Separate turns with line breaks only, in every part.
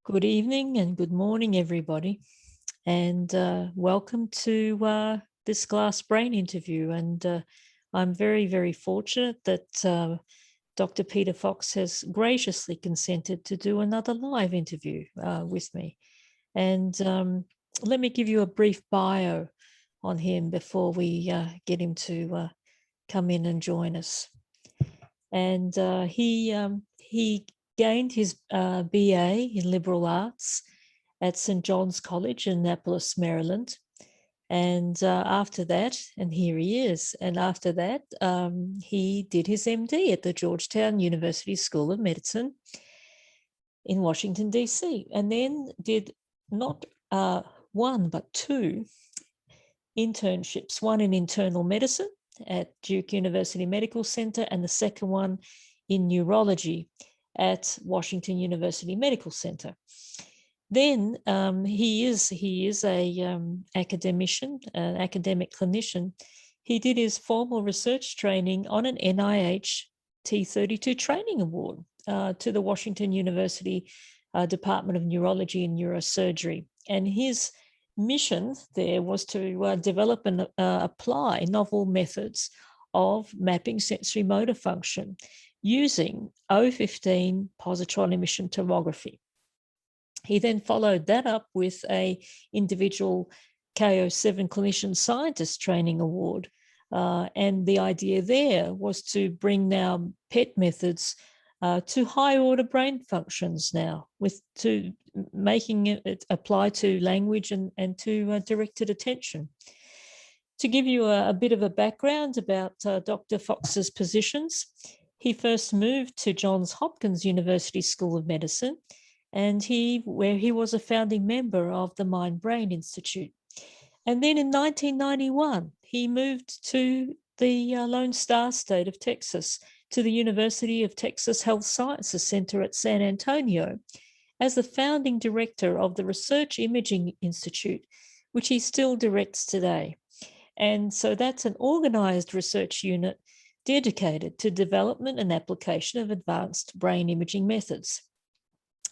Good evening and good morning, everybody, and welcome to this Glass Brain interview. And I'm very, very fortunate that Dr. Peter Fox has graciously consented to do another live interview with me. And let me give you a brief bio on him before we get him to come in and join us. And he gained his BA in liberal arts at St. John's College in Annapolis, Maryland. And after that, and here he is, and after that, he did his MD at the Georgetown University School of Medicine in Washington, D.C., and then did not one, but two internships, one in internal medicine at Duke University Medical Center, and the second one in neurology at Washington University Medical Center. Then he is a academician, an academic clinician. He did his formal research training on an NIH T32 training award to the Washington University Department of Neurology and Neurosurgery. And his mission there was to develop and apply novel methods of mapping sensory motor function using O15 positron emission tomography. He then followed that up with an individual KO7 clinician scientist training award. And the idea there was to bring now PET methods to high order brain functions now, to making it apply to language and to directed attention. To give you a bit of a background about Dr. Fox's positions, he first moved to Johns Hopkins University School of Medicine, and where he was a founding member of the Mind Brain Institute. And then in 1991, he moved to the Lone Star State of Texas, to the University of Texas Health Sciences Center at San Antonio, as the founding director of the Research Imaging Institute, which he still directs today. And so that's an organized research unit dedicated to development and application of advanced brain imaging methods.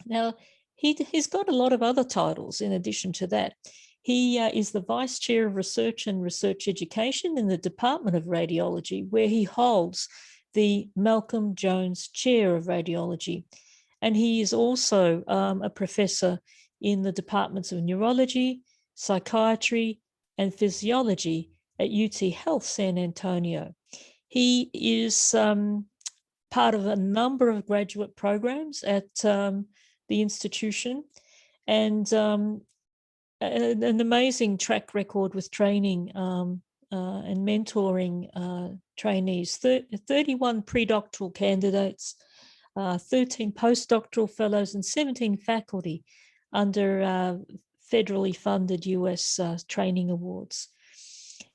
Now, he's got a lot of other titles in addition to that. He is the Vice Chair of Research and Research Education in the Department of Radiology, where he holds the Malcolm Jones Chair of Radiology. And he is also a professor in the Departments of Neurology, Psychiatry, and Physiology at UT Health San Antonio. He is part of a number of graduate programs at the institution, and an amazing track record with training and mentoring trainees, 31 predoctoral candidates, 13 postdoctoral fellows, and 17 faculty under federally funded US training awards.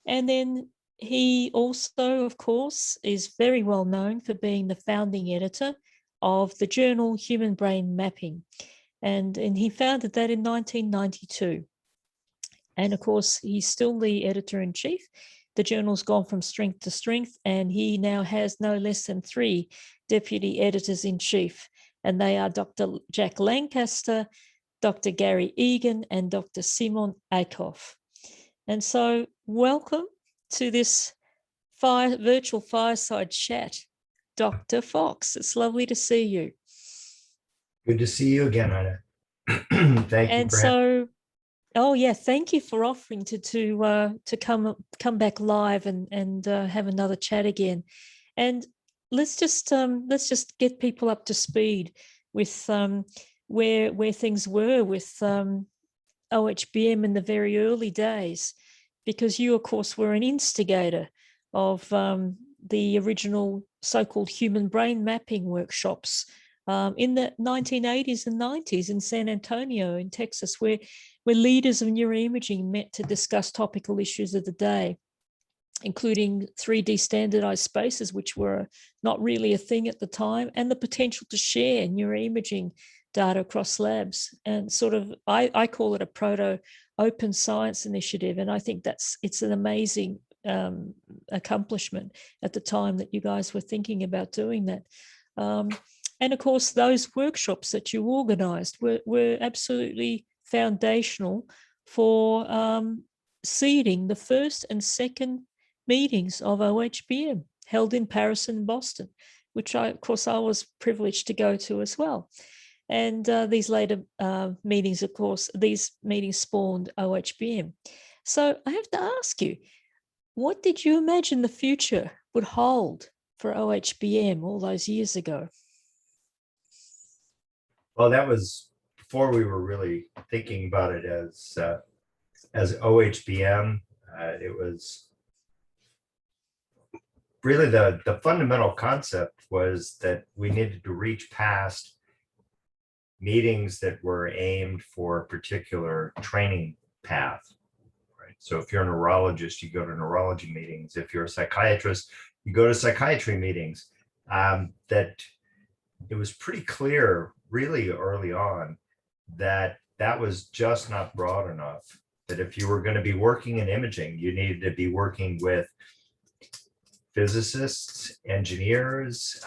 And then he also, of course, is very well known for being the founding editor of the journal Human Brain Mapping. And he founded that in 1992. And of course, he's still the editor-in-chief. The journal's gone from strength to strength, and he now has no less than 3 deputy editors-in-chief. And they are Dr. Jack Lancaster, Dr. Gary Egan, and Dr. Simon Eickhoff. And so welcome to this virtual fireside chat, Dr. Fox. It's lovely to see you.
Good to see you again, Aina. Thank you.
And so, oh yeah, thank you for offering to come back live and have another chat again. And let's just get people up to speed. with where things were with OHBM in the very early days, because you, of course, were an instigator of the original so-called human brain mapping workshops in the 1980s and 90s in San Antonio in Texas, where leaders of neuroimaging met to discuss topical issues of the day, including 3D standardized spaces, which were not really a thing at the time, and the potential to share neuroimaging data across labs. And sort of, I call it a proto open science initiative. And I think it's an amazing accomplishment at the time that you guys were thinking about doing that. And of course, those workshops that you organized were absolutely foundational for seeding the first and second meetings of OHBM held in Paris and Boston, which of course I was privileged to go to as well. And these later meetings, of course, these meetings spawned OHBM. So I have to ask you, what did you imagine the future would hold for OHBM all those years ago?
Well, that was before we were really thinking about it as OHBM. It was really the fundamental concept was that we needed to reach past meetings that were aimed for a particular training path, right? So if you're a neurologist, you go to neurology meetings. If you're a psychiatrist, you go to psychiatry meetings. That it was pretty clear really early on that that was just not broad enough, that if you were going to be working in imaging, you needed to be working with physicists, engineers,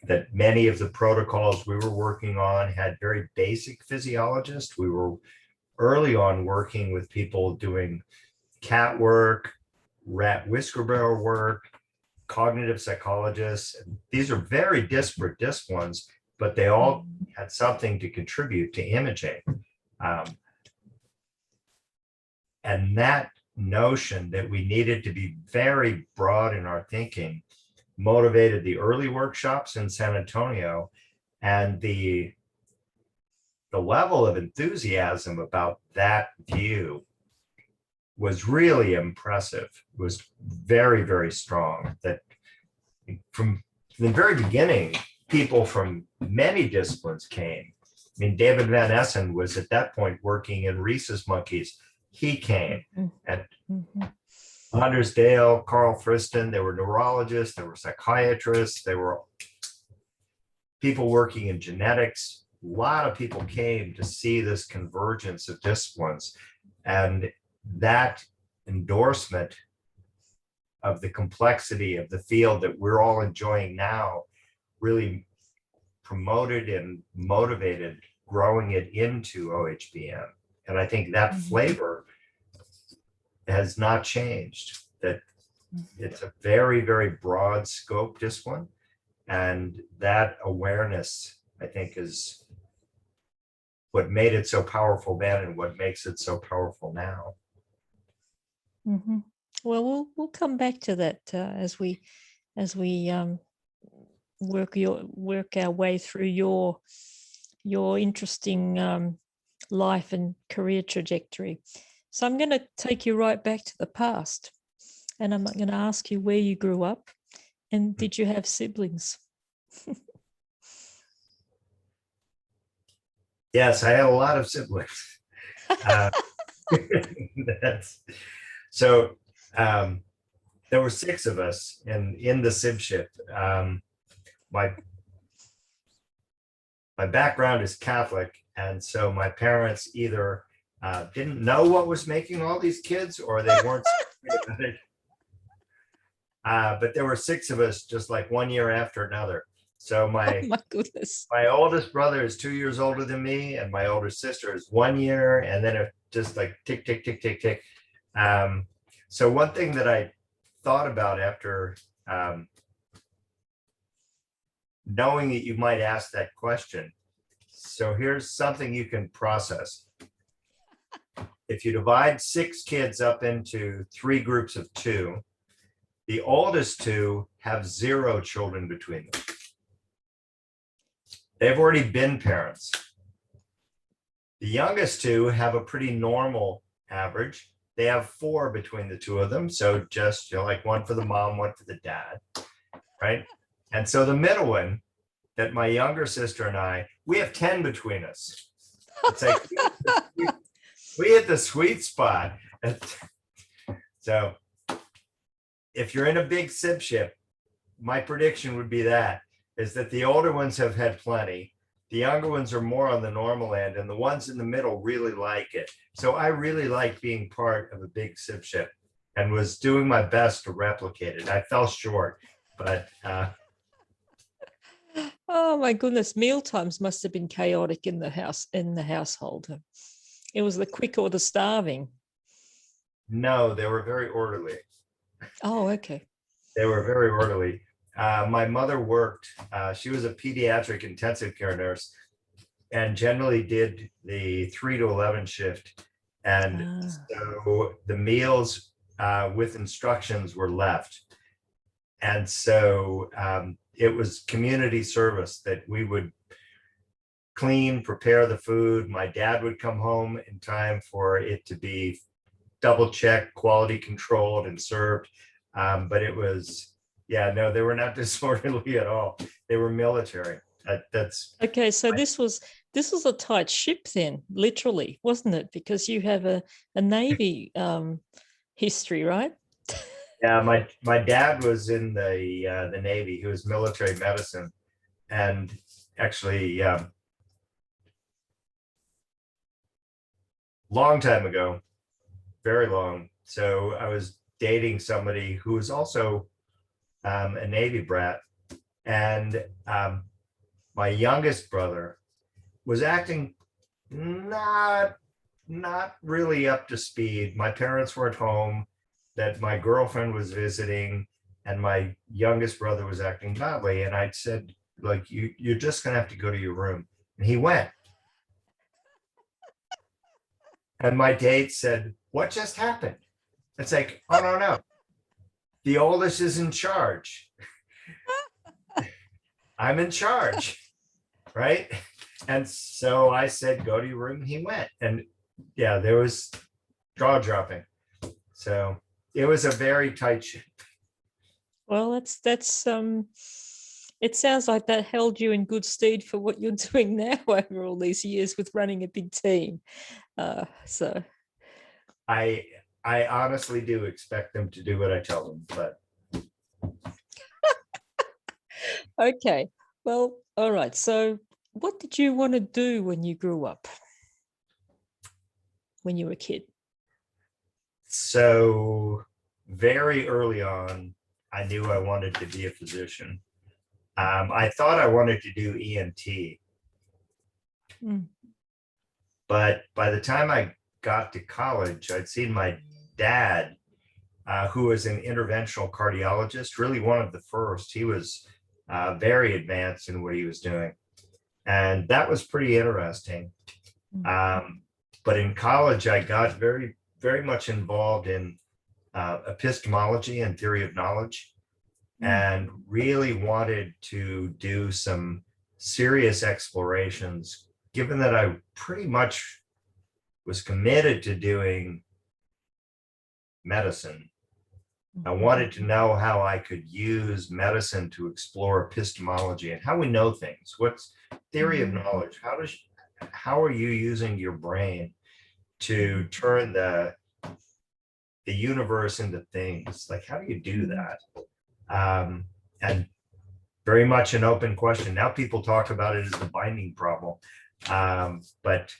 that many of the protocols we were working on had very basic physiologists. We were early on working with people doing cat work, rat whisker barrel work, cognitive psychologists. These are very disparate disciplines, but they all had something to contribute to imaging. And that notion that we needed to be very broad in our thinking motivated the early workshops in San Antonio, and the level of enthusiasm about that view was really impressive. It was very, very strong. That from the very beginning, people from many disciplines came. I mean, David Van Essen was at that point working in rhesus monkeys. He came. And Anders Dale, Carl Friston, they were neurologists, they were psychiatrists, they were people working in genetics. A lot of people came to see this convergence of disciplines, and that endorsement of the complexity of the field that we're all enjoying now really promoted and motivated growing it into OHBM. And I think that flavor has not changed, that it's a very, very broad scope discipline. And that awareness, I think, is what made it so powerful then and what makes it so powerful now.
Well, we'll come back to that as we work our way through your interesting life and career trajectory. So I'm going to take you right back to the past, and I'm going to ask you where you grew up, and did you have siblings?
Yes, I had a lot of siblings. So there were 6 of us in the sib shift. My background is Catholic, and so my parents either didn't know what was making all these kids, or they weren't about it. But there were 6 of us, just like one year after another. So
Oh my goodness.
my oldest brother is 2 years older than me, and my older sister is 1 year, and then it just like tick, tick, tick, tick, tick. So one thing that I thought about after knowing that you might ask that question. So here's something you can process. If you divide 6 kids up into 3 groups of 2, the oldest 2 have 0 children between them. They've already been parents. The youngest two have a pretty normal average. They have 4 between the two of them. So just, like one for the mom, one for the dad, right? And so the middle one, that my younger sister and I, we have 10 between us. It's like we hit the sweet spot. So if you're in a big sib ship, my prediction would be that is that the older ones have had plenty. The younger ones are more on the normal end, and the ones in the middle really like it. So I really like being part of a big sib ship and was doing my best to replicate it. I fell short, but
Oh my goodness, meal times must have been chaotic in the household. It was the quick or the starving.
no, they were very orderly.
Oh, okay.
They were very orderly. My mother worked, she was a pediatric intensive care nurse and generally did the 3 to 11 shift. And so the meals with instructions were left. And so it was community service that we would clean, prepare the food. My dad would come home in time for it to be double checked, quality controlled and served. But it was, yeah, no, they were not disorderly at all. They were military. That's
okay. So this was a tight ship then, literally, wasn't it? Because you have a Navy history, right?
yeah. My dad was in the Navy. He was military medicine, and actually, long time ago, very long. So I was dating somebody who was also a Navy brat, and my youngest brother was acting not really up to speed. My parents weren't home, that my girlfriend was visiting, and my youngest brother was acting badly. And I said, like, you're just gonna have to go to your room. And he went. And my date said, what just happened? It's like, oh no. The oldest is in charge. I'm in charge, right? And so I said, go to your room. He went. And yeah, there was jaw dropping. So it was a very tight ship.
Well, that's it sounds like that held you in good stead for what you're doing now over all these years with running a big team. So
I honestly do expect them to do what I tell them, but
okay. Well, all right. So what did you want to do when you grew up? When you were a kid?
so very early on, I knew I wanted to be a physician. I thought I wanted to do ENT, but by the time I got to college, I'd seen my dad, who was an interventional cardiologist, really one of the first. He was very advanced in what he was doing. And that was pretty interesting. But in college, I got very, very much involved in epistemology and theory of knowledge, and really wanted to do some serious explorations, given that I pretty much was committed to doing medicine. I wanted to know how I could use medicine to explore epistemology and how we know things. What's theory of knowledge? How are you using your brain to turn the universe into things? Like, how do you do that? And very much an open question. Now people talk about it as the binding problem. But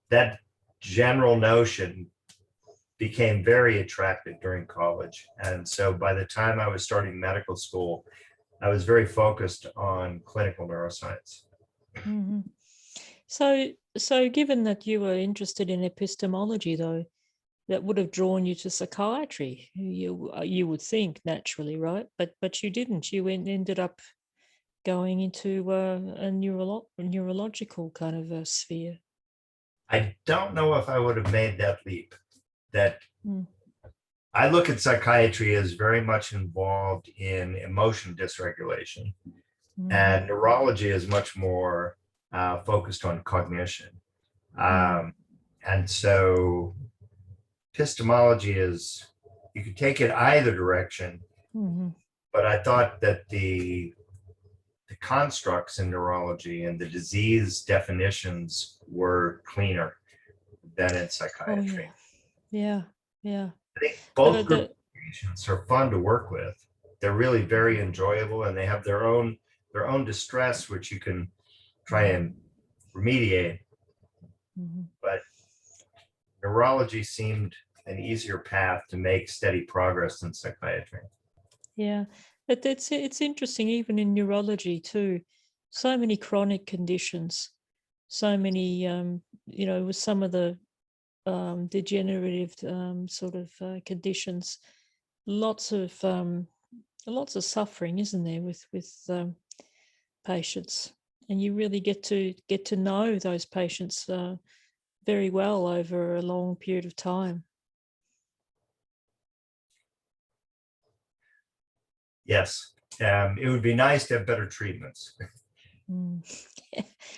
that general notion became very attractive during college. And so by the time I was starting medical school, I was very focused on clinical neuroscience.
So given that you were interested in epistemology, though, that would have drawn you to psychiatry, you would think naturally, right? But you didn't. You ended up going into a neurological kind of a sphere.
I don't know if I would have made that leap. That I look at psychiatry as very much involved in emotion dysregulation, and neurology is much more focused on cognition.
Mm.
And so epistemology is, you could take it either direction,
Mhm.
but I thought that the constructs in neurology and the disease definitions were cleaner than in
Oh
psychiatry.
yeah, yeah, yeah.
I think
The
both group
the
patients are fun to work with. They're really very enjoyable, and they have their own distress, which you can try and remediate.
Mhm.
But neurology seemed an easier path to make steady progress than psychiatry.
Yeah, but it's interesting even in neurology too. So many chronic conditions, so many with some of the degenerative sort of conditions, lots of lots of suffering, isn't there, with patients, and you really get to know those patients very well over a long period of time.
Yes, it would be nice to have better treatments.
Mm.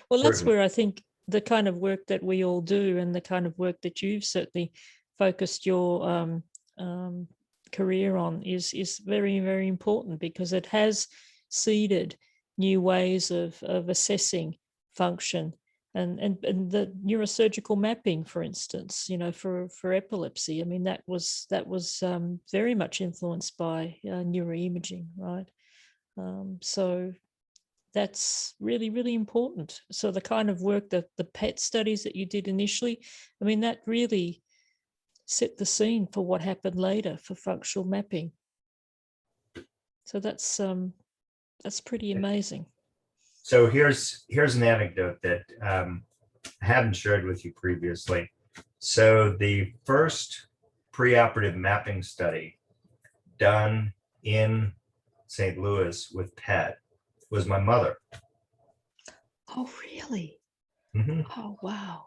Well, that's
Certainly.
where I think the kind of work that we all do and the kind of work that you've certainly focused your um, career on is very, very important, because it has seeded new ways of assessing function, and the neurosurgical mapping, for instance, for epilepsy. I mean, that was very much influenced by neuroimaging, right? So that's really, really important. So the kind of work that the PET studies that you did initially, I mean, that really set the scene for what happened later for functional mapping. So that's pretty amazing.
So here's an anecdote that I haven't shared with you previously. So the first preoperative mapping study done in St. Louis with PET was my mother.
Oh, really?
Mhm.
Oh, wow.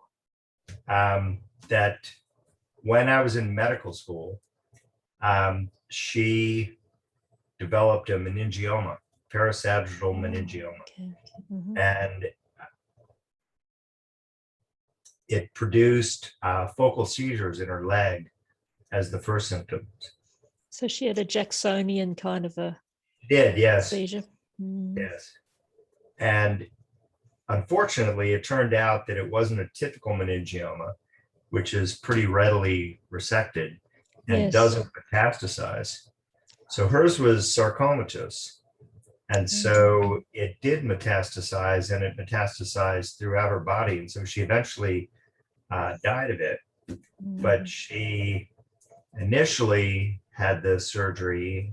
That when I was in medical school, she developed a meningioma, parasagittal
Oh,
meningioma,
okay. Hmm.
and it produced focal seizures in her leg as the first symptoms.
So she had a Jacksonian kind of a
It did, yes,
seizure. Mm.
yes. And unfortunately, it turned out that it wasn't a typical meningioma, which is pretty readily resected and
Yes.
doesn't metastasize. So hers was sarcomatous. And
Mm.
so it did metastasize, and it metastasized throughout her body. And so she eventually died of it. But
Mm.
she initially had the surgery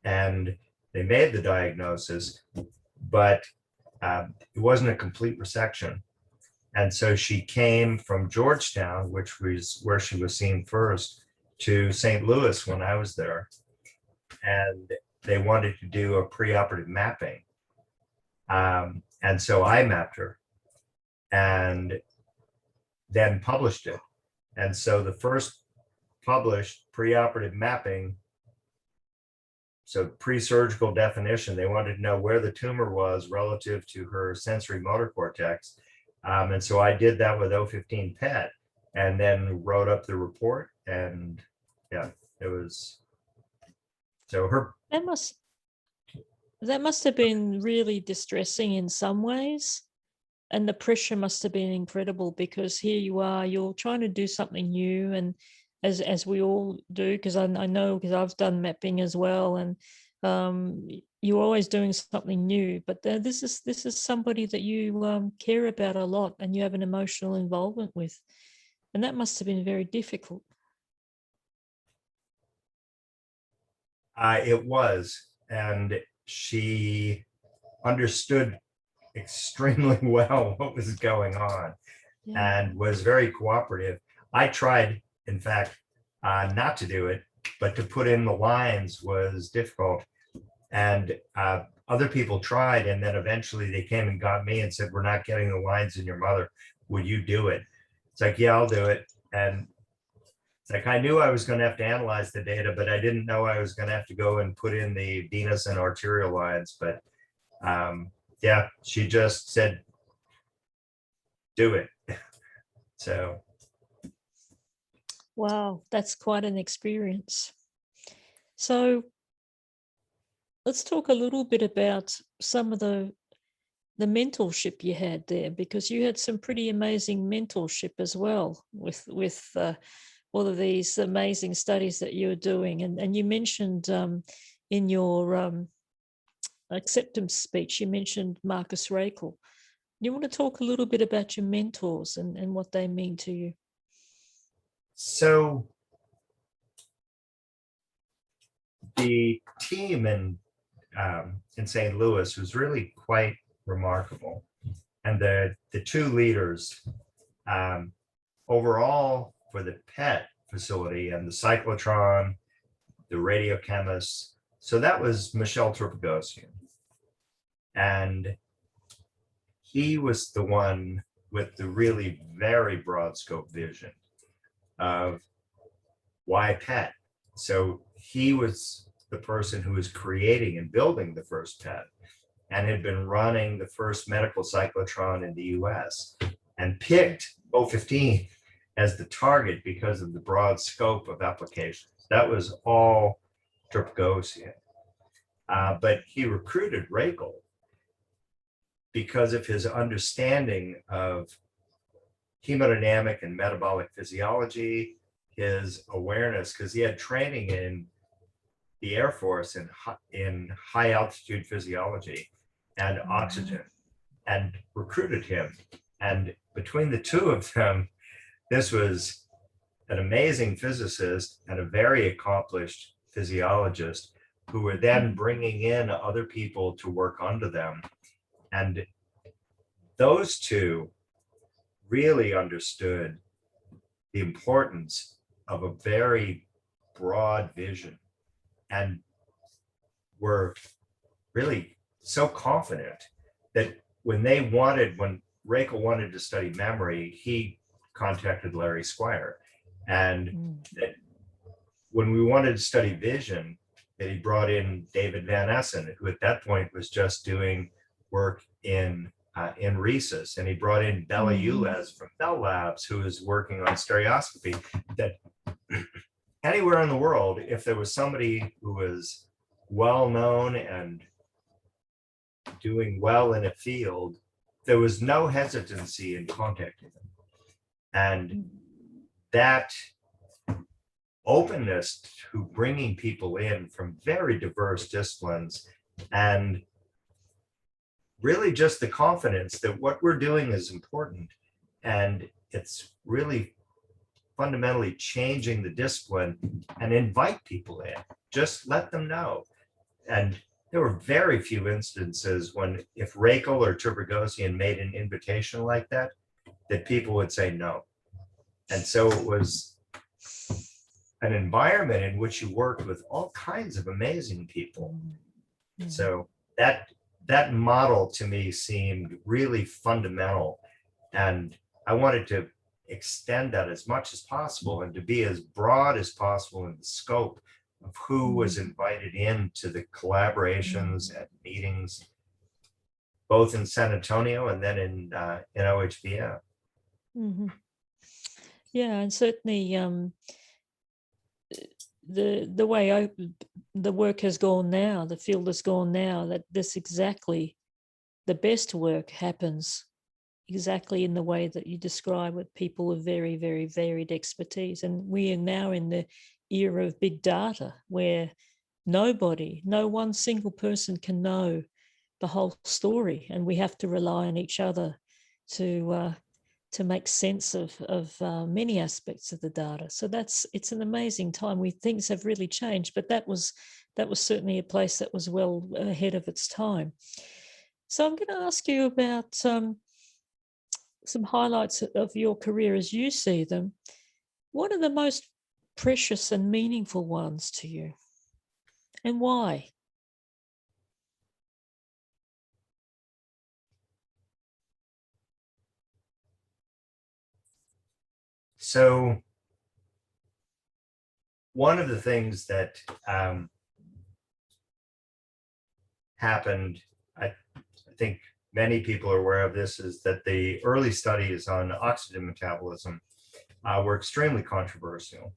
and they made the diagnosis, but it wasn't a complete resection. And so she came from Georgetown, which was where she was seen first, to St. Louis when I was there. And they wanted to do a preoperative mapping. And so I mapped her and then published it. And so the first published preoperative mapping, so pre-surgical definition, they wanted to know where the tumor was relative to her sensory motor cortex. And so I did that with O15 PET and then wrote up the report. And yeah, it was, so her,
That must that must have been really distressing in some ways, and the pressure must have been incredible, because here you are, you're trying to do something new, and as we all do, because I know, because I've done mapping as well, and you're always doing something new, but this is somebody that you care about a lot and you have an emotional involvement with, and that must have been very difficult.
it was, and she understood extremely well what was going on
Yeah.
and was very cooperative. I tried, in fact, not to do it, but to put in the lines was difficult. And other people tried, and then eventually they came and got me and said, "We're not getting the lines in your mother. Would you do it?" It's like, "Yeah, I'll do it." And it's like I knew I was going to have to analyze the data, but I didn't know I was going to have to go and put in the venous and arterial lines. But yeah, she just said, do it. So,
Wow, that's quite an experience. So let's talk a little bit about some of the mentorship you had there, because you had some pretty amazing mentorship as well with all of these amazing studies that you were doing. And you mentioned in your acceptance speech, you mentioned Marcus Rakel. You want to talk a little bit about your mentors and what they mean to you?
so the team in St. Louis was really quite remarkable. And the two leaders overall for the PET facility and the cyclotron, the radiochemists. So that was Michel Tripagosian. And he was the one with the really very broad scope vision of why PET. So he was the person who was creating and building the first PET and had been running the first medical cyclotron in the US and picked O15 as the target because of the broad scope of applications. That was all Tripagosian. But he recruited Rakel because of his understanding of hemodynamic and metabolic physiology, his awareness, because he had training in the Air Force in high altitude physiology and oxygen, and recruited him. And between the two of them, this was an amazing physicist and a very accomplished physiologist who were then bringing in other people to work under them. And those two really understood the importance of a very broad vision and were really so confident that when Rakel wanted to study memory, he contacted Larry Squire. And that when we wanted to study vision, that he brought in David Van Essen, who at that point was just doing work in Rhesus, and he brought in Bella Ulez from Bell Labs, who is working on stereoscopy. That anywhere in the world, if there was somebody who was well known and doing well in a field, there was no hesitancy in contacting them. And that openness to bringing people in from very diverse disciplines, and really just the confidence that what we're doing is important and it's really fundamentally changing the discipline, and invite people in, just let them know. And there were very few instances when if Rakel or Tripagosian made an invitation like that people would say no. And so it was an environment in which you worked with all kinds of amazing people. So that model to me seemed really fundamental, and I wanted to extend that as much as possible and to be as broad as possible in the scope of who was invited into the collaborations and meetings, both in San Antonio and then in OHBM.
Yeah, and certainly the way the work has gone now, the field has gone now, that this exactly the best work happens exactly in the way that you describe, with people with very, very varied expertise. And we are now in the era of big data, where no one single person can know the whole story, and we have to rely on each other to make sense of many aspects of the data. So it's an amazing time. Things have really changed, but that was certainly a place that was well ahead of its time. So I'm going to ask you about some highlights of your career as you see them. What are the most precious and meaningful ones to you, and why?
So one of the things that happened, I think many people are aware of this, is that the early studies on oxygen metabolism were extremely controversial.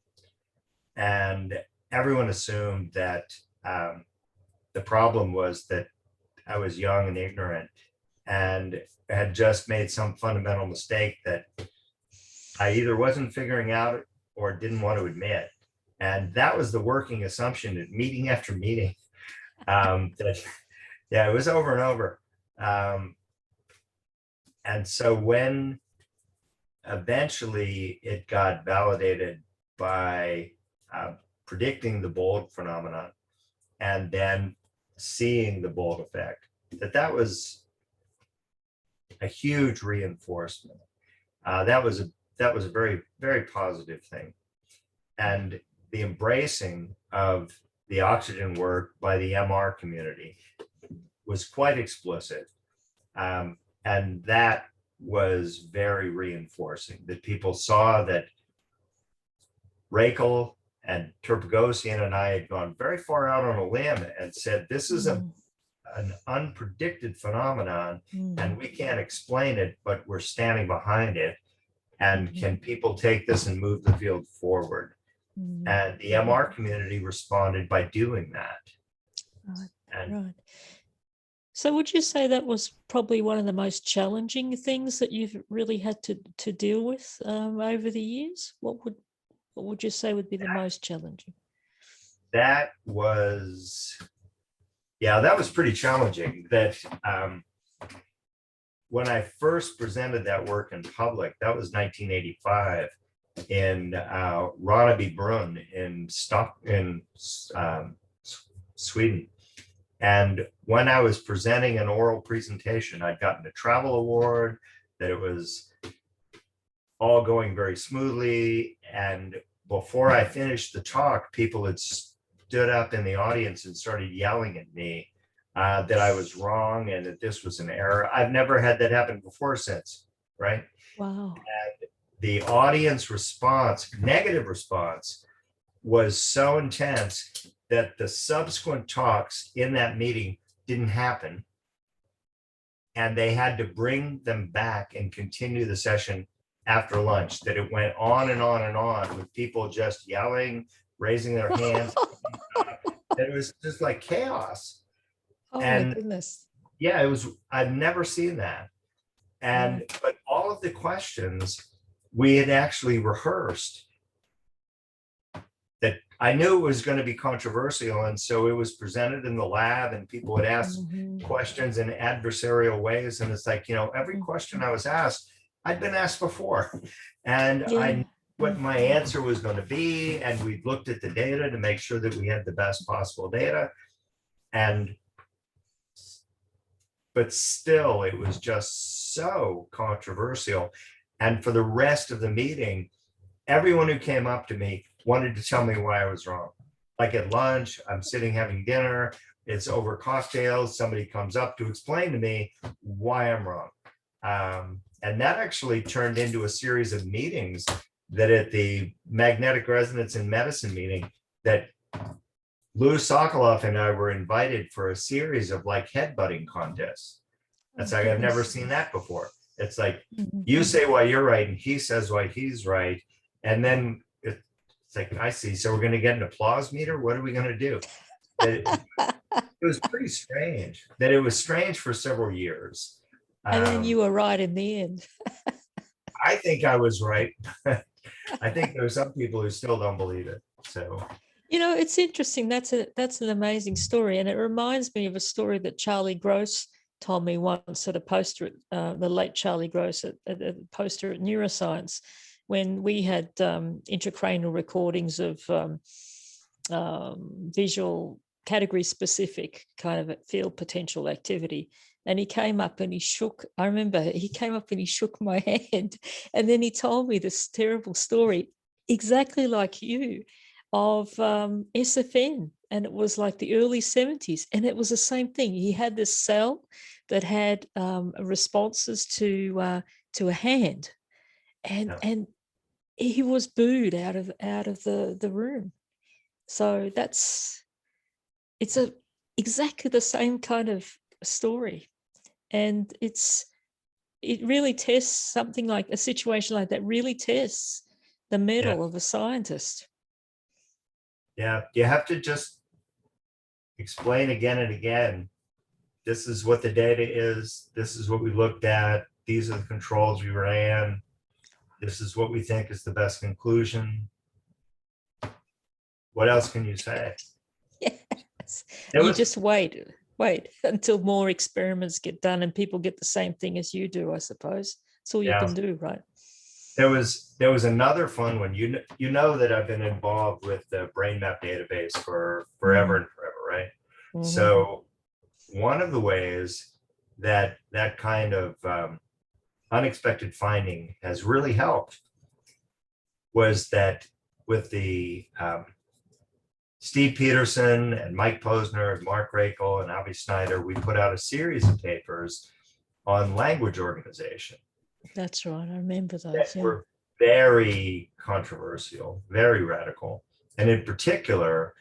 And everyone assumed that the problem was that I was young and ignorant and had just made some fundamental mistake that I either wasn't figuring out or didn't want to admit. And that was the working assumption at meeting after meeting. That, yeah, it was over and over. And so when eventually it got validated by predicting the Bold phenomenon and then seeing the Bold effect, that was a huge reinforcement. That was a very, very positive thing. And the embracing of the oxygen work by the MR community was quite explicit. And that was very reinforcing, that people saw that Rakel and Turpagosian and I had gone very far out on a limb and said, this is an unpredicted phenomenon and we can't explain it, but we're standing behind it. And can people take this and move the field forward? And the MR community responded by doing that.
Right. So would you say that was probably one of the most challenging things that you've really had to deal with over the years? What would you say would be the most challenging?
That was, yeah, that was pretty challenging. That when I first presented that work in public, that was 1985 in Ronneby Brunn in Sweden. And when I was presenting an oral presentation, I'd gotten a travel award, that it was all going very smoothly. And before I finished the talk, people had stood up in the audience and started yelling at me that I was wrong and that this was an error. I've never had that happen before since, right?
Wow.
And the audience response, negative response, was so intense that the subsequent talks in that meeting didn't happen. And they had to bring them back and continue the session after lunch, that it went on and on and on with people just yelling, raising their hands. It was just like chaos.
Oh
and
my goodness.
Yeah, it was, I've never seen that. And, but all of the questions we had actually rehearsed, that I knew it was going to be controversial. And so it was presented in the lab and people would ask questions in adversarial ways. And it's like, every question I was asked, I'd been asked before. And I knew what my answer was going to be. And we looked at the data to make sure that we had the best possible data. But still, it was just so controversial. And for the rest of the meeting, everyone who came up to me wanted to tell me why I was wrong. Like at lunch, I'm sitting having dinner, it's over cocktails, somebody comes up to explain to me why I'm wrong. And that actually turned into a series of meetings that at the magnetic resonance in medicine meeting, that Lou Sokoloff and I were invited for a series of like headbutting contests. It's like, I've never seen that before. It's like, you say why you're right and he says why he's right. And then it's like, I see, so we're going to get an applause meter. What are we going to do? It was pretty strange. That it was strange for several years.
And then you were right in the end.
I think I was right. I think there's some people who still don't believe it. So,
it's interesting. That's an amazing story, and it reminds me of a story that Charlie Gross told me once at a poster at the late Charlie Gross at a poster at Neuroscience, when we had intracranial recordings of visual category specific kind of field potential activity. And he came up and I remember he came up and he shook my hand. And then he told me this terrible story, exactly like you, of SFN. And it was like the early 70s. And it was the same thing. He had this cell that had responses to a hand. And he was booed out of the room. So it's exactly the same kind of story. And it really tests something like a situation like that really tests the mettle of a scientist.
Yeah, you have to just explain again and again. This is what the data is. This is what we looked at. These are the controls we ran. This is what we think is the best conclusion. What else can you say?
Yes.
It
You
was
just wait until more experiments get done and people get the same thing as you do, I suppose. That's all you
yeah.
can do, right?
There was another fun one. You know that I've been involved with the brain map database for forever and forever, right?
Mm-hmm.
So one of the ways that that kind of unexpected finding has really helped was that with the Steve Peterson and Mike Posner and Mark Rakel and Avi Snyder, we put out a series of papers on language organization.
That's right. I remember those.
That were very controversial, very radical. And in particular,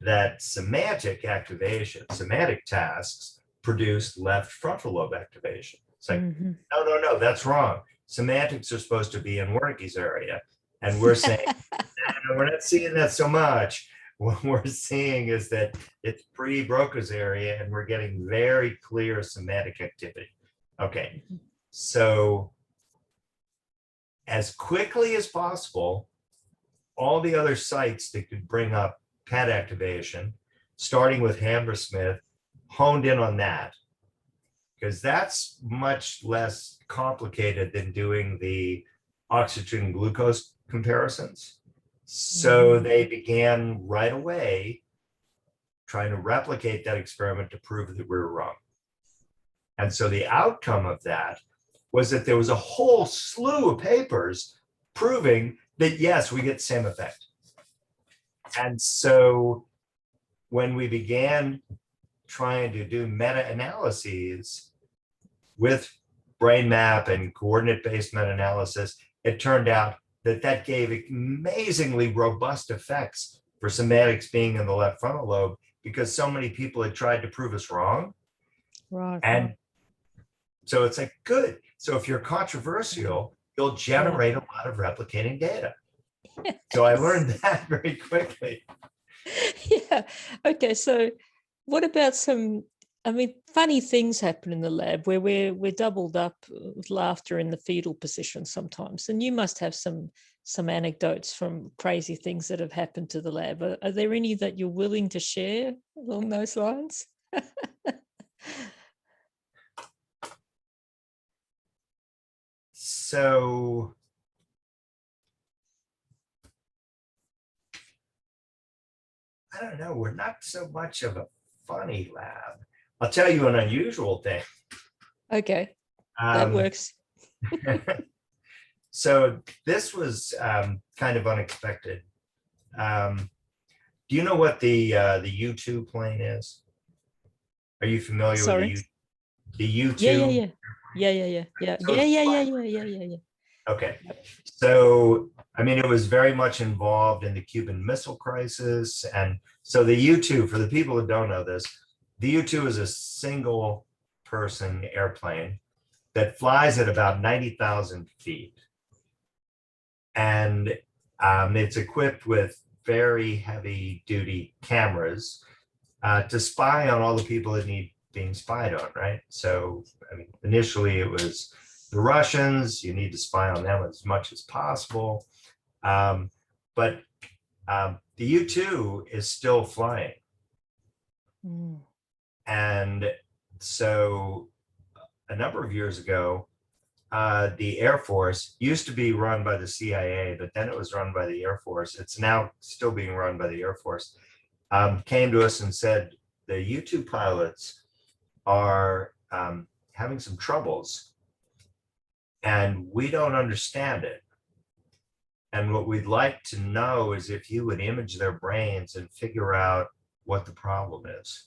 that semantic activation, semantic tasks produced left frontal lobe activation. It's like, no, that's wrong. Semantics are supposed to be in Wernicke's area. And we're saying, no, we're not seeing that so much. What we're seeing is that it's pre-Broca's area and we're getting very clear semantic activity. Okay, so as quickly as possible, all the other sites that could bring up PET activation, starting with Hammersmith, honed in on that, because that's much less complicated than doing the oxygen glucose comparisons. So they began right away trying to replicate that experiment to prove that we were wrong. And so the outcome of that was that there was a whole slew of papers proving that, yes, we get the same effect. And so when we began trying to do meta-analyses with brain map and coordinate-based meta-analysis, it turned out that that gave amazingly robust effects for semantics being in the left frontal lobe because so many people had tried to prove us wrong.
Right.
And so it's like, good. So if you're controversial, you'll generate a lot of replicating data. Yes. So I learned that very quickly.
Yeah. Okay. So what about funny things happen in the lab where we're doubled up with laughter in the fetal position sometimes. And you must have some anecdotes from crazy things that have happened to the lab. Are there any that you're willing to share along those lines?
So I don't know, we're not so much of a funny lab. I'll tell you an unusual thing.
Okay, that works.
So this was kind of unexpected. Do you know what the U-2 plane is? Are you familiar with the U-2?
Yeah.
Okay, so I mean, it was very much involved in the Cuban Missile Crisis, and so the U-2, for the people who don't know this, the U-2 is a single person airplane that flies at about 90,000 feet. And it's equipped with very heavy duty cameras to spy on all the people that need being spied on, right? So, I mean, initially it was the Russians, you need to spy on them as much as possible. But the U-2 is still flying. And so a number of years ago, the Air Force used to be run by the CIA, but then it was run by the Air Force. It's now still being run by the Air Force. Came to us and said, the U-2 pilots are having some troubles and we don't understand it. And what we'd like to know is if you would image their brains and figure out what the problem is.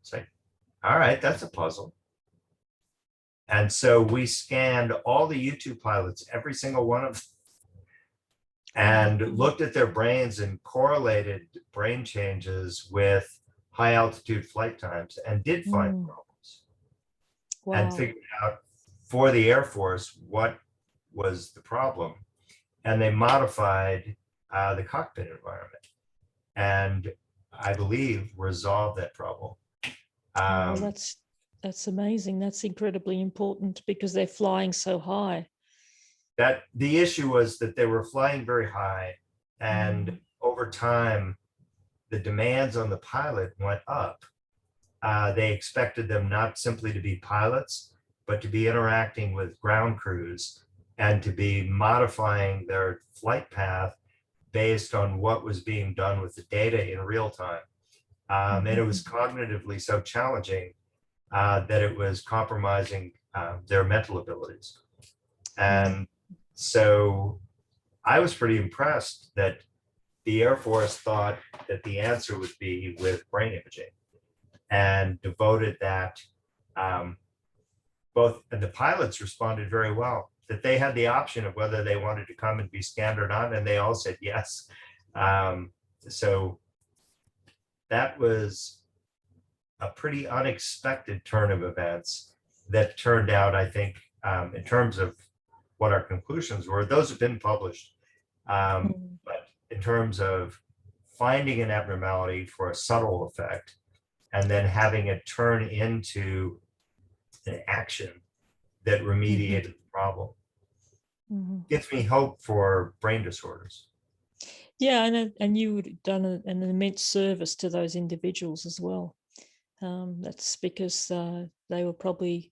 It's like, all right, that's a puzzle. And so we scanned all the U-2 pilots, every single one of them, and looked at their brains and correlated brain changes with high altitude flight times and did find problems. and
Wow.
figured out for the Air Force what was the problem. And they modified the cockpit environment and I believe resolved that problem.
Oh, well,
Um,
that's amazing. That's incredibly important because they're flying so high.
that the issue was that they were flying very high, and
Mm,
over time, the demands on the pilot went up. They expected them not simply to be pilots, but to be interacting with ground crews and to be modifying their flight path based on what was being done with the data in real time. And it was
mhm,
cognitively so challenging that it was compromising their mental abilities.
mm,
And so I was pretty impressed that the Air Force thought that the answer would be with brain imaging and devoted that. Um, both the pilots responded very well, that they had the option of whether they wanted to come and be scanned or not, and they all said yes. So that was a pretty unexpected turn of events that turned out, I think, in terms of what our conclusions were, those have been published.
mm,
But in terms of finding an abnormality for a subtle effect and then having it turn into an action that
mhm,
remediated the problem
mhm.
gives me hope for brain disorders.
Yeah, and you would have done an immense service to those individuals as well. That's because they were probably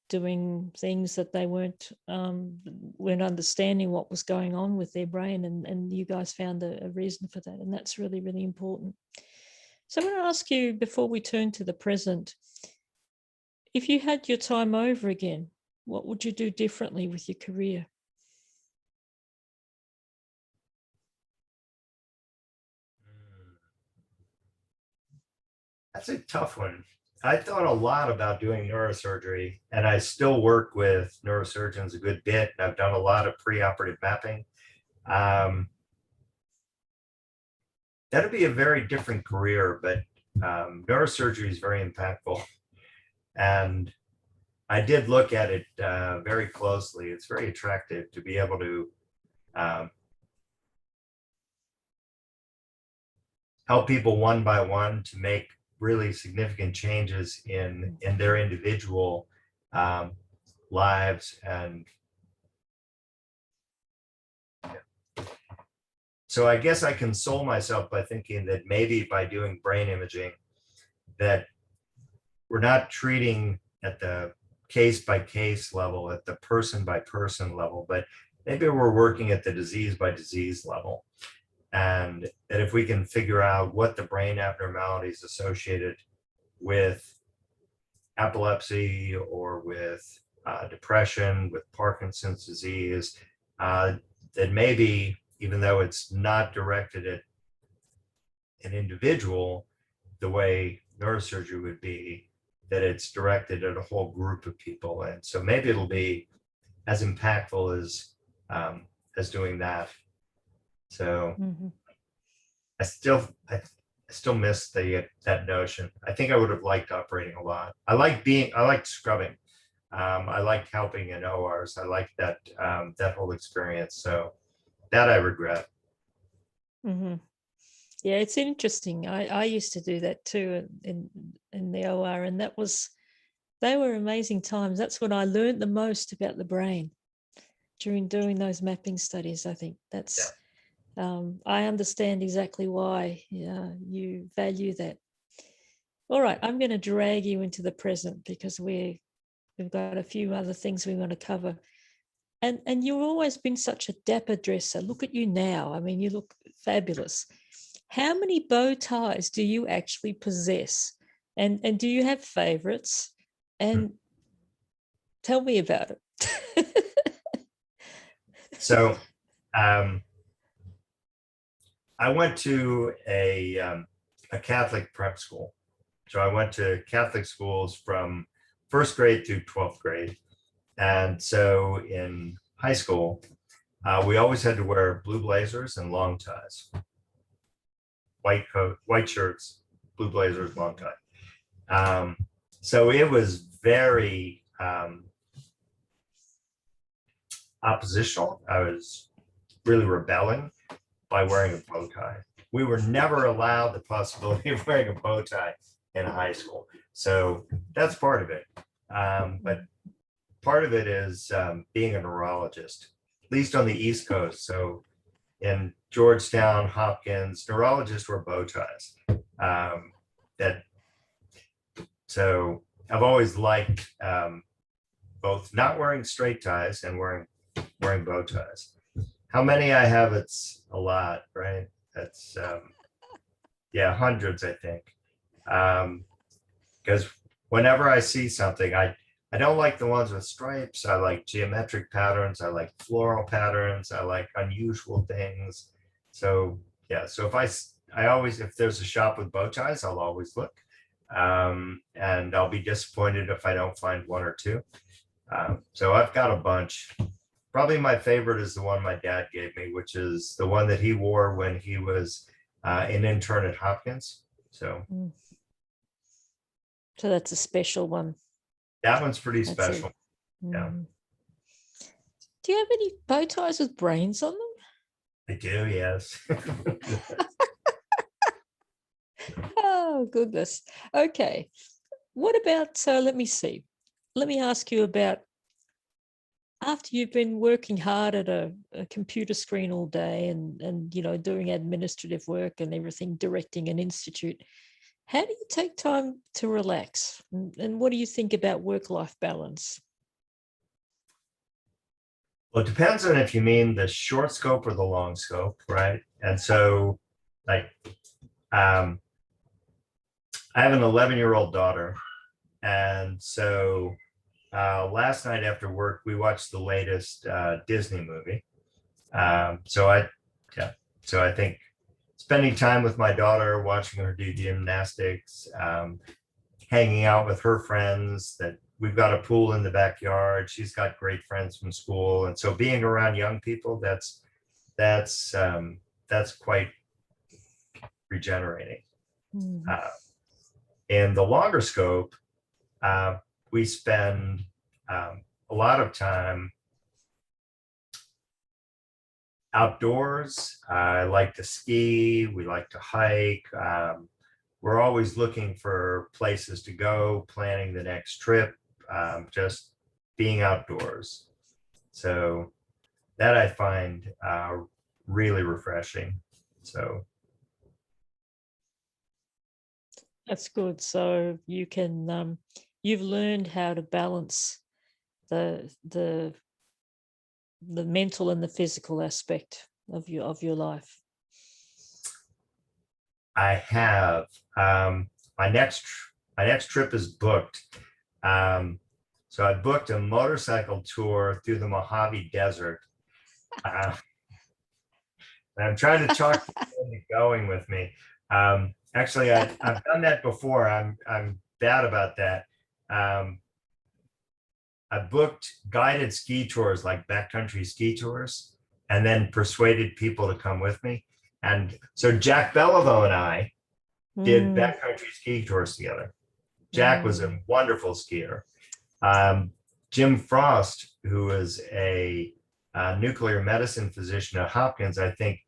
doing things that they weren't understanding what was going on with their brain, and you guys found a reason for that, and that's really, really important. So I want to ask you before we turn to the present, if you had your time over again, what would you do differently with your career?
That's a tough one. I thought a lot about doing neurosurgery, and I still work with neurosurgeons a good bit. I've done a lot of preoperative mapping. Um, that'd be a very different career, but neurosurgery is very impactful. And I did look at it very closely. It's very attractive to be able to um, help people one by one to make really significant changes in their individual um, lives. And so I guess I console myself by thinking that maybe by doing brain imaging, that we're not treating at the case by case level, at the person by person level, but maybe we're working at the disease by disease level. And that if we can figure out what the brain abnormalities associated with epilepsy or with depression, with Parkinson's disease, that maybe, even though it's not directed at an individual the way neurosurgery would be, that it's directed at a whole group of people. And so maybe it'll be as impactful as doing that. So
Mhm.
I still miss that notion. I think I would have liked operating a lot. I like scrubbing. I like helping in ORs. I like that whole experience. So that I regret.
Mhm. Yeah, it's interesting. I used to do that too in the OR, and they were amazing times. That's when I learned the most about the brain during doing those mapping studies. I think
Yeah.
that's I understand exactly why you value that. All right, I'm going to drag you into the present because we've got a few other things we want to cover. And you've always been such a dapper dresser. Look at you now. I mean, you look fabulous. How many bow ties do you actually possess? And do you have favorites? And tell me about it.
So um, I went to a Catholic prep school. So I went to Catholic schools from first grade through 12th grade. And so in high school, we always had to wear blue blazers and long ties, white coat, white shirts, blue blazers, long tie. Um, so it was very oppositional. I was really rebelling by wearing a bow tie. We were never allowed the possibility of wearing a bow tie in high school. So that's part of it. But part of it is being a neurologist, at least on the East Coast. So in Georgetown, Hopkins, neurologists wear bow ties. That so I've always liked both not wearing straight ties and wearing bow ties. How many I have? It's a lot, right? That's yeah, hundreds, I think. Because whenever I see something, I don't like the ones with stripes. I like geometric patterns. I like floral patterns. I like unusual things. So yeah, so I always, if there's a shop with bow ties, I'll always look. And I'll be disappointed if I don't find one or two. So I've got a bunch. Probably my favorite is the one my dad gave me, which is the one that he wore when he was an intern at Hopkins. So
So that's a special one.
that one's pretty
That's
special.
it.
Yeah.
Do you have any bow ties with brains on them?
I do, yes.
Oh, goodness. Okay. What about, let me see. Let me ask you about after you've been working hard at a computer screen all day and you know, doing administrative work and everything, directing an institute, how do you take time to relax? And what do you think about work-life balance?
Well, it depends on if you mean the short scope or the long scope, right? And so, like, I have an 11-year-old daughter, and so last night after work we watched the latest Disney movie. So I think spending time with my daughter, watching her do gymnastics, hanging out with her friends, that we've got a pool in the backyard. She's got great friends from school. And so being around young people, that's quite regenerating. In the longer scope, we spend a lot of time outdoors. I like to ski. We like to hike. We're always looking for places to go, planning the next trip, just being outdoors. So that I find really refreshing. So
That's good. So you can you've learned how to balance the mental and the physical aspect of your life.
I have my next trip is booked. So I booked a motorcycle tour through the Mojave Desert. And I'm trying to talk people into going with me. Actually, I've done that before. I'm bad about that. I booked guided ski tours, like backcountry ski tours, and then persuaded people to come with me. And so Jack Bellavo and I did backcountry ski tours together. Jack was a wonderful skier. Jim Frost, who is a nuclear medicine physician at Hopkins, I think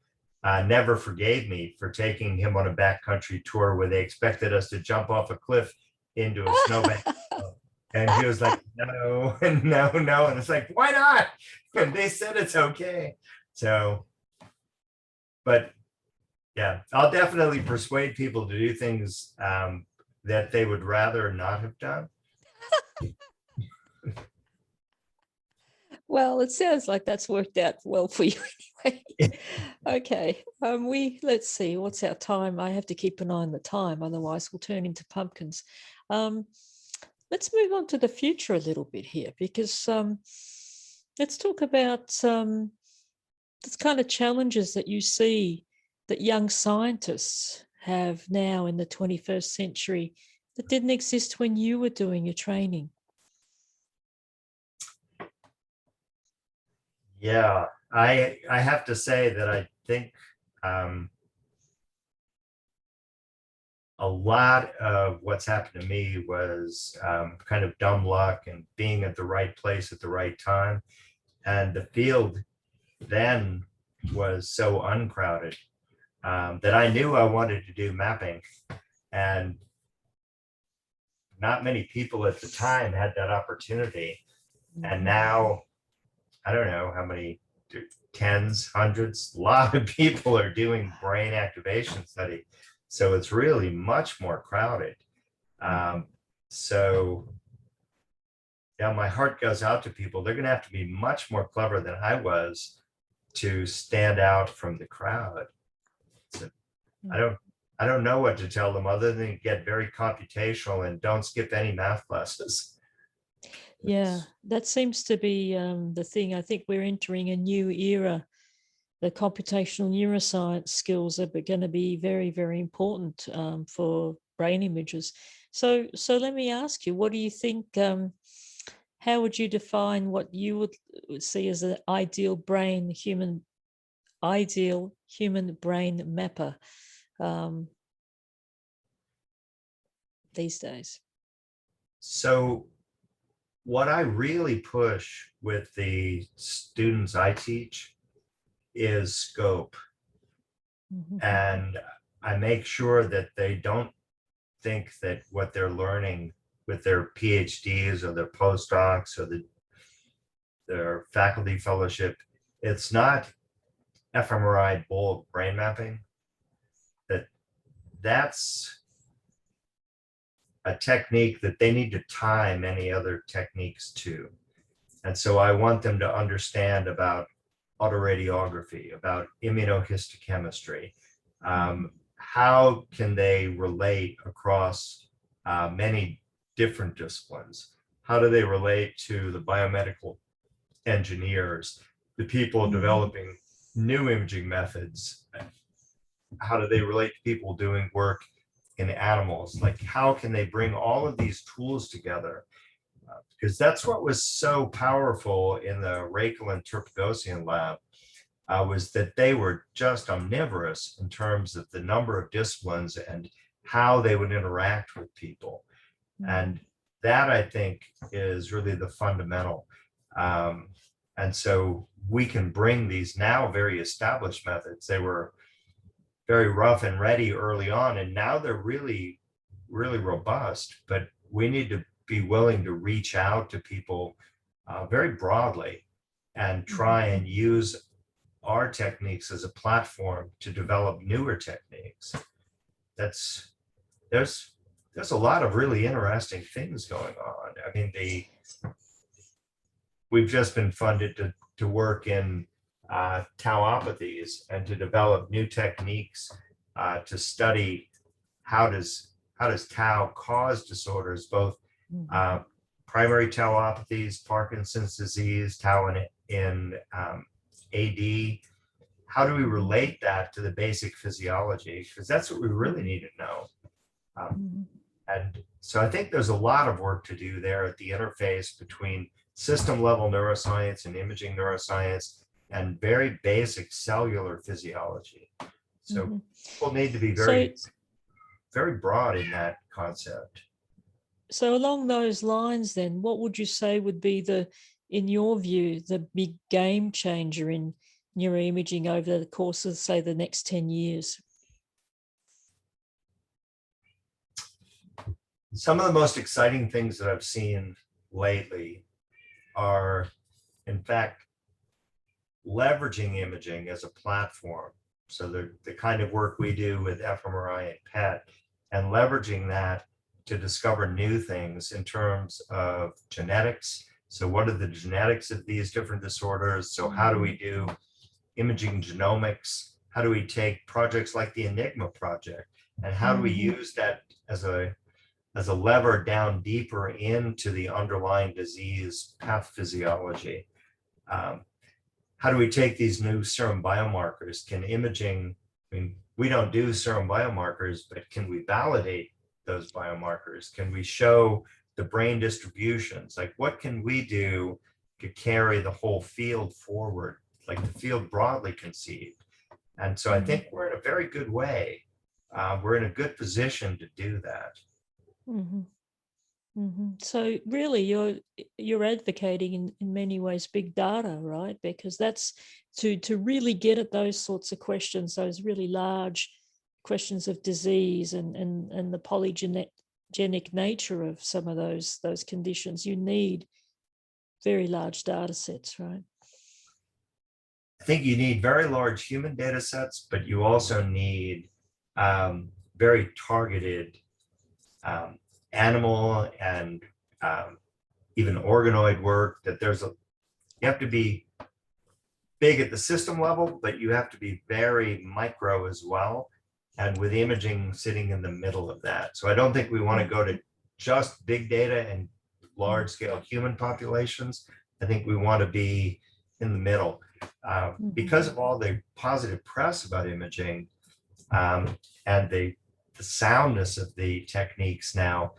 never forgave me for taking him on a backcountry tour where they expected us to jump off a cliff into a snowbank. And he was like, no, no, no. And it's like, why not? And they said it's okay. So, but yeah, I'll definitely persuade people to do things that they would rather not have done.
Well, it sounds like that's worked out well for you anyway. Okay. Let's see, what's our time? I have to keep an eye on the time, otherwise we'll turn into pumpkins. Let's move on to the future a little bit here, because let's talk about the kind of challenges that you see that young scientists have now in the 21st century that didn't exist when you were doing your training.
Yeah, I have to say that I think a a lot of what's happened to me was kind of dumb luck and being at the right place at the right time. And the field then was so uncrowded that I knew I wanted to do mapping. And not many people at the time had that opportunity. And now, I don't know how many, tens, hundreds, a lot of people are doing brain activation study. So it's really much more crowded. So yeah, my heart goes out to people. They're going to have to be much more clever than I was to stand out from the crowd. So I don't know what to tell them other than get very computational and don't skip any math classes.
Yeah, that seems to be the thing. I think we're entering a new era. The computational neuroscience skills are going to be very, very important for brain images. So let me ask you, what do you think? How would you define what you would see as an ideal human brain mapper these days?
So what I really push with the students I teach is scope. And I make sure that they don't think that what they're learning with their PhDs or their postdocs or their faculty fellowship, it's not fMRI bulk brain mapping. That's a technique that they need to tie many other techniques to. And so I want them to understand about autoradiography, about immunohistochemistry. How can they relate across many different disciplines? How do they relate to the biomedical engineers, the people developing new imaging methods? How do they relate to people doing work in animals? Like, how can they bring all of these tools together? Because that's what was so powerful in the Rakel and Terpagosian lab, was that they were just omnivorous in terms of the number of disciplines and how they would interact with people. And that, I think, is really the fundamental. And so we can bring these now very established methods. They were very rough and ready early on, and now they're really, really robust. But we need to be willing to reach out to people very broadly and try and use our techniques as a platform to develop newer techniques. There's a lot of really interesting things going on. I mean, we've just been funded to work in tauopathies and to develop new techniques to study how does tau cause disorders, both primary tauopathies, Parkinson's disease, tau in AD. How do we relate that to the basic physiology? Because that's what we really need to know. And so I think there's a lot of work to do there at the interface between system level neuroscience and imaging neuroscience and very basic cellular physiology. So people need to be very, very broad in that concept.
So along those lines, then, what would you say would be in your view, the big game changer in neuroimaging over the course of, say, the next 10 years?
Some of the most exciting things that I've seen lately are, in fact, leveraging imaging as a platform. So the kind of work we do with fMRI and PET, and leveraging that to discover new things in terms of genetics. So what are the genetics of these different disorders? So how do we do imaging genomics? How do we take projects like the Enigma project, and how do we use that as a lever down deeper into the underlying disease pathophysiology? How do we take these new serum biomarkers? Can imaging, I mean, we don't do serum biomarkers, but can we validate those biomarkers? Can we show the brain distributions? Like, what can we do to carry the whole field forward, like the field broadly conceived? And so I think we're in a very good way. we're in a good position to do that.
Mhm. So really, you're advocating in many ways big data, right? Because that's to really get at those sorts of questions, those really large questions of disease and the polygenic nature of some of those conditions. You need very large data sets, right?
I think you need very large human data sets, but you also need very targeted um, animal and even organoid work. That you have to be big at the system level, but you have to be very micro as well. And with imaging sitting in the middle of that. So I don't think we want to go to just big data and large scale human populations. I think we want to be in the middle. Because of all the positive press about imaging and the soundness of the techniques now,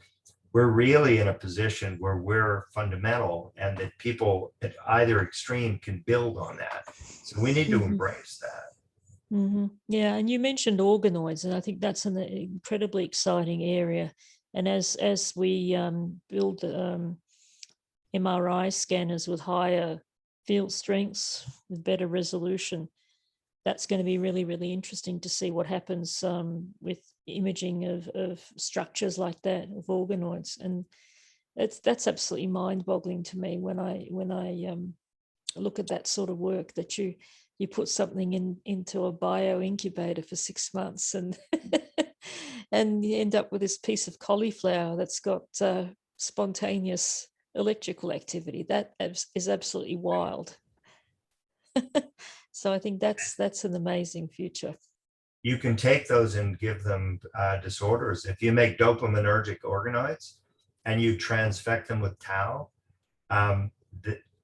we're really in a position where we're fundamental and that people at either extreme can build on that. So we need to embrace that.
Yeah, and you mentioned organoids, and I think that's an incredibly exciting area. And as we build MRI scanners with higher field strengths, with better resolution, that's going to be really, really interesting to see what happens with imaging of structures like that, of organoids. And that's absolutely mind-boggling to me when I look at that sort of work, that you put something into a bio incubator for 6 months and and you end up with this piece of cauliflower that's got spontaneous electrical activity. That is absolutely wild. So I think that's an amazing future.
You can take those and give them disorders. If you make dopaminergic organoids and you transfect them with tau, um,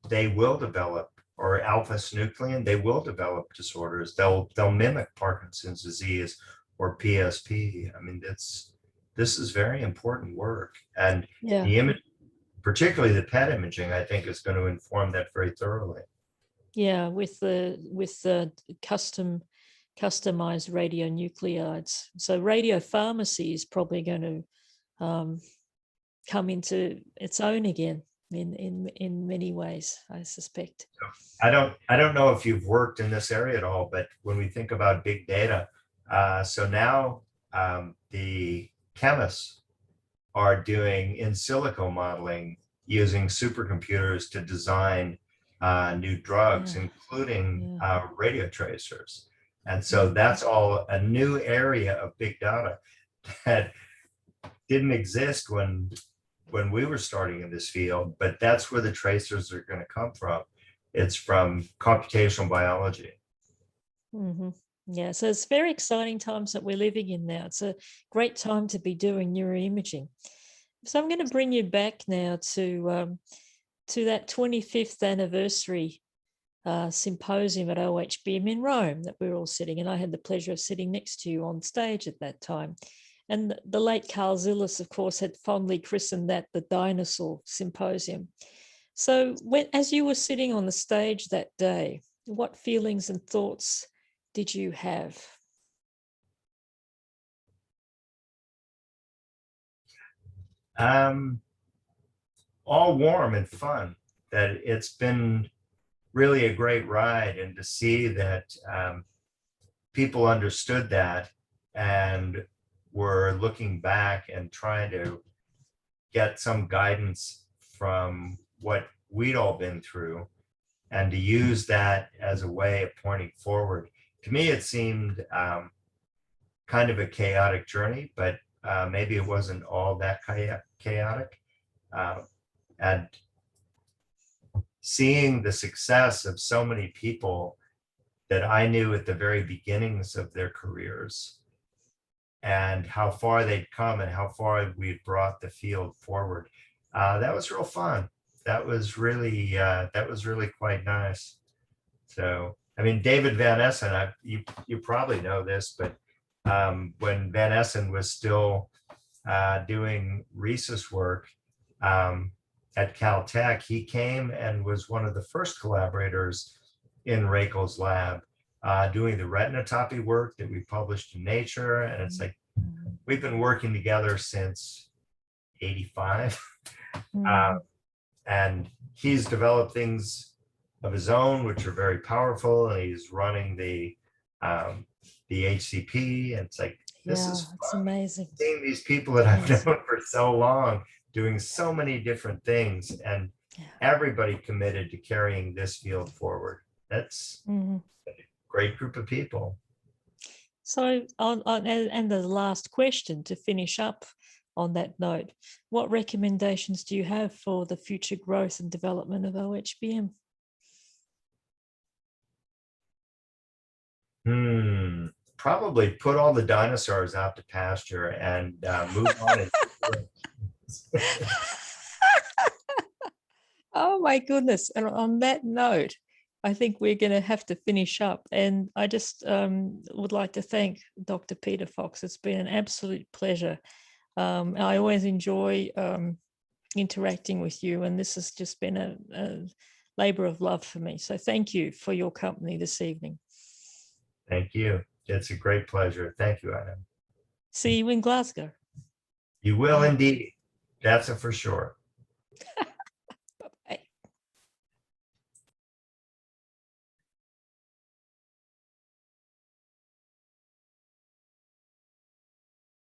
they will develop, or alpha-synuclein, they will develop disorders. They'll mimic Parkinson's disease or PSP. I mean, this is very important work, and
Yeah.
the image, particularly the PET imaging, I think is going to inform that very thoroughly.
Yeah, with the customized radionuclides. So radiopharmacy is probably going to come into its own again in many ways, I suspect.
I don't know if you've worked in this area at all, but when we think about big data, so now the chemists are doing in silico modeling using supercomputers to design new drugs, including radio tracers. And so that's all a new area of big data that didn't exist when we were starting in this field, but that's where the tracers are going to come from. It's from computational biology.
Yeah, so it's very exciting times that we're living in now. It's a great time to be doing neuroimaging. So I'm going to bring you back now to that 25th anniversary symposium at OHBM in Rome that we were all sitting, and I had the pleasure of sitting next to you on stage at that time. And the late Carl Zillis, of course, had fondly christened that the Dinosaur Symposium. So as you were sitting on the stage that day, what feelings and thoughts did you have?
All warm and fun. That it's been really a great ride, and to see that people understood that and were looking back and trying to get some guidance from what we'd all been through, and to use that as a way of pointing forward. To me, it seemed kind of a chaotic journey, but maybe it wasn't all that chaotic. And seeing the success of so many people that I knew at the very beginnings of their careers, and how far they'd come and how far we'd brought the field forward, that was real fun. That was really quite nice. So, I mean, David Van Essen, you probably know this, but when Van Essen was still doing rhesus work at Caltech, he came and was one of the first collaborators in Rakel's lab. doing the retinotopy work that we published in Nature. And it's like, we've been working together since 85. And he's developed things of his own, which are very powerful. And he's running the HCP. And it's like, this
Yeah,
is
it's
fun.
amazing.
Seeing these people that I've
Amazing.
known for so long doing so many different things, and
Yeah.
everybody committed to carrying this field forward. That's a great group of people.
So and the last question to finish up on that note, what recommendations do you have for the future growth and development of OHBM?
Probably put all the dinosaurs out to pasture and move on.
Oh my goodness. And on that note, I think we're going to have to finish up. And I just would like to thank Dr. Peter Fox. It's been an absolute pleasure. I always enjoy interacting with you, and this has just been a labor of love for me. So thank you for your company this evening.
Thank you. It's a great pleasure. Thank you, Aina.
See you in Glasgow.
You will indeed. That's a for sure.